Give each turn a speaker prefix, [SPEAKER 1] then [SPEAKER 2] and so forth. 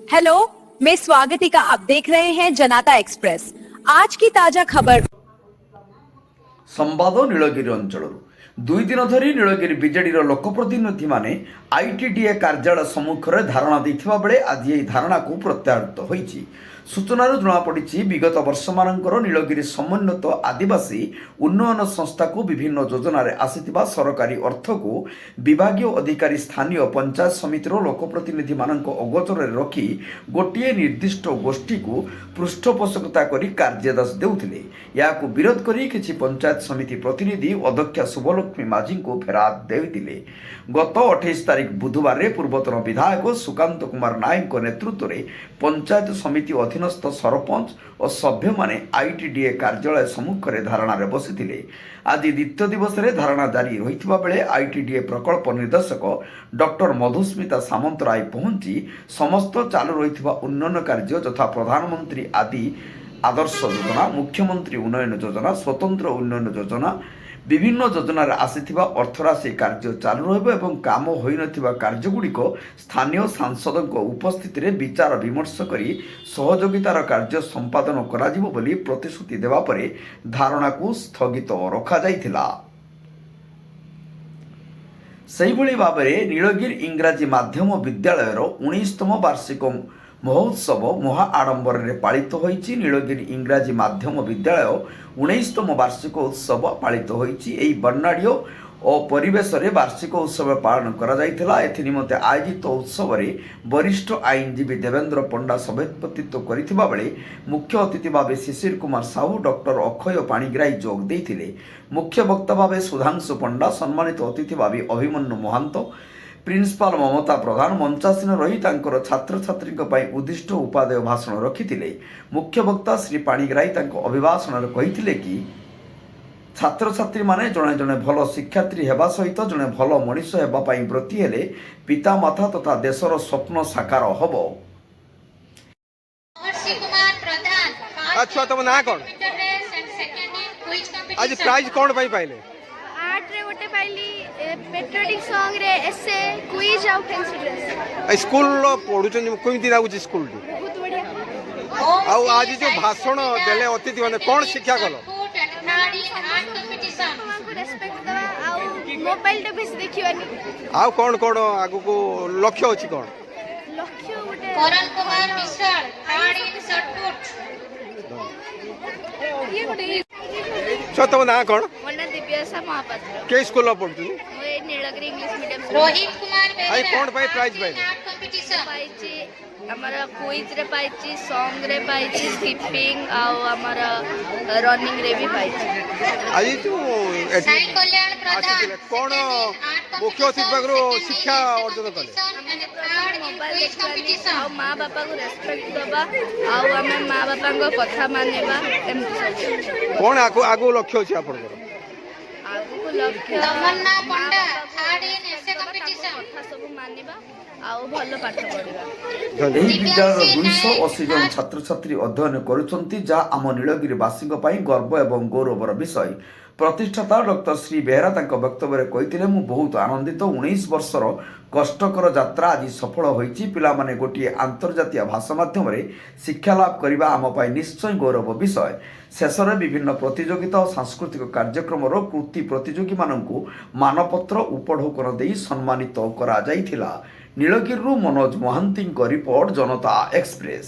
[SPEAKER 1] Hello, मैं स्वागतिका। आप देख रहे हैं जनता एक्सप्रेस। आज की ताजा खबर।
[SPEAKER 2] संवाद नीलगिरी अंचल दुई दिन धरी नीलगिरी विजेडि लोकप्रतिनिधि माने आईटीडीए कार्यालय सम्मुख में धारणा देथिबा बेले आज यह धारणा को प्रत्याहृत होईछि। सूचनार जमापड़ी विगत वर्ष मानकर नीलगिरी समन्वित आदिवासी उन्नयन संस्था को विभिन्न योजन आसीथिबा सरकारी अर्थ को विभागीय अधिकारी स्थानीय पंचायत समितिर लोकप्रतिनिधि मानक अगोचर रखी गोटे निर्दिष्ट गोष्ठी को पृष्ठपोषकता करी कार्यदास देउथिले। याकू विरोध करी किछि पंचायत समिति प्रतिनिधि अध्यक्षा शुभलक्ष्मी माझी को फेराद देइथिले। गत 28 तारिख बुधवार पूर्वतन विधायक सुकांत कुमार नायक नेतृत्व में पंचायत समिति अधीनस्थ सरपंच और सभ्य माने आईटीडीए कार्यालय सम्मुख में धारणा बसिथिले। आज द्वितीय दिवस में धारणा जारी रहिथिबा बेले आईटीडीए प्रकल्प निर्देशक डॉक्टर मधुस्मिता सामंतराय पहुंची समस्त चालू रहिथिबा उन्नयन कार्य यथा प्रधानमंत्री आदि आदर्श योजना, मुख्यमंत्री उन्नयन योजना, स्वतंत्र उन्नयन योजना, विभिन्न योजन आसीथिबा अर्थराशि कार्य चालू रहिबो एवं काम होई नथिबा कार्यगुड़िक स्थानीय सांसदों उपस्थिति में विचार विमर्श करी सहयोगितार कार्य संपादन कराजिबो बोली प्रतिश्रुति देवा परे धारणा को स्थगित रखा जाइथिला। सेहिभଳି भाବରେ नीलगिरी इंग्राजी माध्यम विद्यालयर 19तम वार्षिक महोत्सव महा आडंबर में पालित होईछि। नीलगिरी इंग्राजी माध्यम विद्यालय 19तम वार्षिक उत्सव पालित होईछि। एही वर्णाढ्य और परिवेश रे वार्षिक उत्सव पालन करा जाइथिला। एथि निमंते आयोजित उत्सव रे वरिष्ठ आईनजीवी देवेंद्र पंडा सभापतित्व करिथिबा बेले मुख्य अतिथि भावे शिशिर कुमार साहू, डॉक्टर अक्षय पाणिग्राही जोग देइथिले। मुख्य वक्ता भावे सुधांशु पंडा, सम्मानित अतिथि भावे अभिमन्यु महांत, प्रिंसिपाल ममता प्रधान मंचासीन रही तांकर छात्र छात्री उद्दिष्ट उपादेय भाषण रखिथिले। मुख्य वक्ता श्री पाणिग्राही तांको अभिभाषण रे कहिथिले कि छात्र छात्री माने जने जने भल शिक्षार्थी हेबा सहित जने भल मनीष हेबा पई व्रती हेले पिता माता तथा देशर स्वप्न साकार हबो।
[SPEAKER 3] अच्छा तुम ना कोन आज प्राइज कोन पई पाइले?
[SPEAKER 4] आर्ट रे गोटे पाइली पेट्रियोटिक सॉन्ग रे एसे क्विज आउ फैंसी ड्रेस।
[SPEAKER 3] स्कूल लो पढुचन केमिति लागुची स्कूल टी?
[SPEAKER 4] बहुत बढ़िया।
[SPEAKER 3] आउ आज जो भाषण देले अतिथि माने कोन शिक्षा कलो?
[SPEAKER 4] रेस्पेक्ट दवा आउ मोबाइल टे बेसी देखिवानी।
[SPEAKER 3] आउ कोन कोन आगु को लक्ष्य अछि कोन?
[SPEAKER 4] लक्ष्य गोटे
[SPEAKER 5] Karan Kumar Mishra third in shot put.
[SPEAKER 4] ये गोटे
[SPEAKER 3] छ तुम ना कोन?
[SPEAKER 4] मोना दिव्यासा महापात्र।
[SPEAKER 3] के स्कूल लो पढुचनी?
[SPEAKER 4] मोए नीलगिरी इंग्लिश मीडियम।
[SPEAKER 5] रोहित कुमार बेरा
[SPEAKER 3] आई कोन पाई प्राइज पाइले?
[SPEAKER 5] कंपटीशन
[SPEAKER 4] पाइची हमारा क्विज रे पाइची, सॉन्ग रे पाइची, स्किपिंग आउ हमारा रनिंग रे भी पाइची।
[SPEAKER 3] आज जो
[SPEAKER 5] साई कल्याण प्रधान
[SPEAKER 3] कोन मुख्य अतिथि पाखरो शिक्षा अर्जन कले?
[SPEAKER 4] मोबाइल देखवानी आउ माँ बापा को रेस्पेक्ट दबा आउ हमें माँ बापा को कथा मानिबा एमती सब।
[SPEAKER 3] कोन आगु लक्ष्य अछि आपन?
[SPEAKER 4] आगु को लक्ष्य
[SPEAKER 5] तमन्ना पंडा थर्ड इन एसे कंपटीशन।
[SPEAKER 4] कथा सब मानिबा आउ भलो पाठ पढिबा।
[SPEAKER 2] ଏହି ବିଦ୍ୟାଳୟର 280 ଜଣ ଛାତ୍ରଛାତ୍ରୀ ଅଧ୍ୟୟନ କରୁଛନ୍ତି, ଯାହା ଆମ ନୀଳଗିରିବାସୀଙ୍କ ପାଇଁ ଗର୍ବ ଏବଂ ଗୌରବର ବିଷୟ। ପ୍ରତିଷ୍ଠାତା ଡକ୍ଟର ଶ୍ରୀ ବେହେରା ତାଙ୍କ ବକ୍ତବ୍ୟରେ କହିଥିଲେ, ମୁଁ ବହୁତ ଆନନ୍ଦିତ। 19 ବର୍ଷର କଷ୍ଟକର ଯାତ୍ରା ଆଜି ସଫଳ ହୋଇଛି। ପିଲାମାନେ ଗୋଟିଏ ଆନ୍ତର୍ଜାତୀୟ ଭାଷା ମାଧ୍ୟମରେ ଶିକ୍ଷା ଲାଭ କରିବା ଆମ ପାଇଁ ନିଶ୍ଚୟ ଗୌରବ ବିଷୟ। ଶେଷରେ ବିଭିନ୍ନ ପ୍ରତିଯୋଗିତା ଓ ସାଂସ୍କୃତିକ କାର୍ଯ୍ୟକ୍ରମର କୃତି ପ୍ରତିଯୋଗୀମାନଙ୍କୁ ମାନପତ୍ର ଉପଢୌକନ ଦେଇ ସମ୍ମାନିତ କରାଯାଇଥିଲା। नीलगिरी मनोज महांती रिपोर्ट जनता एक्सप्रेस।